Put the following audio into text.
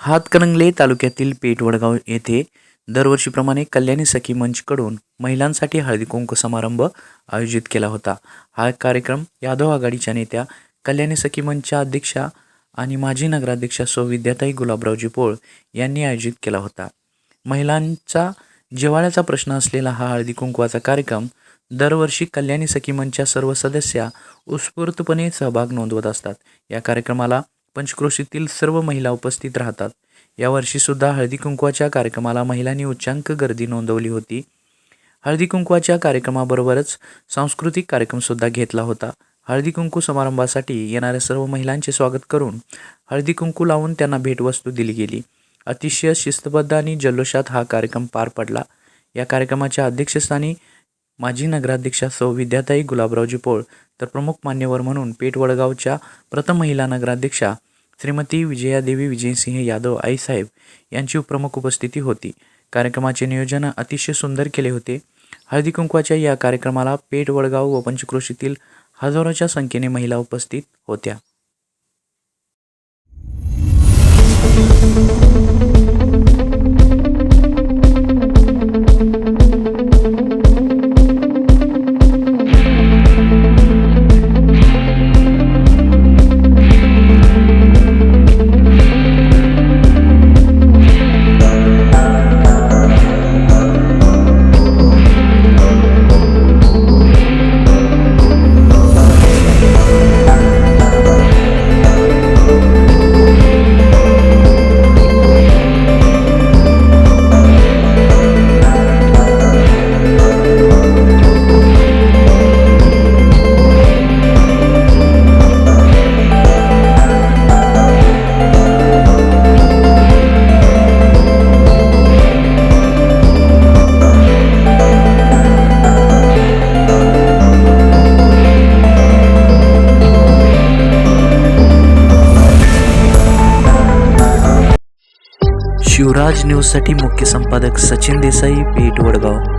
हातकणंगले तालुक्यातील पेठवडगाव येथे दरवर्षीप्रमाणे कल्याणी सखी मंचकडून महिलांसाठी हळदीकुंकू समारंभ आयोजित केला होता. हा कार्यक्रम यादव आघाडीच्या नेत्या कल्याणी सखी मंचच्या अध्यक्षा आणि माजी नगराध्यक्षा सौ विद्याताई गुलाबरावजी पोळ यांनी आयोजित केला होता. महिलांचा जिव्हाळ्याचा प्रश्न असलेला हा हळदीकुंकवाचा कार्यक्रम दरवर्षी कल्याणी सखी मंचच्या सर्व सदस्या उत्स्फूर्तपणे सहभाग नोंदवत असतात. या कार्यक्रमाला पंचक्रोशीतील सर्व महिला उपस्थित राहतात. यावर्षीसुद्धा हळदीकुंकवाच्या कार्यक्रमाला महिलांनी उच्चांक गर्दी नोंदवली होती. हळदीकुंकवाच्या कार्यक्रमाबरोबरच सांस्कृतिक कार्यक्रमसुद्धा घेतला होता. हळदीकुंकू समारंभासाठी येणाऱ्या सर्व महिलांचे स्वागत करून हळदीकुंकू लावून त्यांना भेटवस्तू दिली गेली. अतिशय शिस्तबद्ध आणि जल्लोषात हा कार्यक्रम पार पडला. या कार्यक्रमाच्या अध्यक्षस्थानी माजी नगराध्यक्षा सौ विद्याताई गुलाबरावजी पोळ तर प्रमुख मान्यवर म्हणून पेठवडगावच्या प्रथम महिला नगराध्यक्षा श्रीमती विजयादेवी विजयसिंह यादव आईसाहेब यांची प्रमुख उपस्थिती होती. कार्यक्रमाचे नियोजन अतिशय सुंदर केले होते. हळदीकुंकवाच्या या कार्यक्रमाला पेठवडगाव व पंचक्रोशीतील हजारोच्या संख्येने महिला उपस्थित होत्या. शिवराज न्यूजसाठी मुख्य संपादक सचिन देसाई, पेठवडगाव.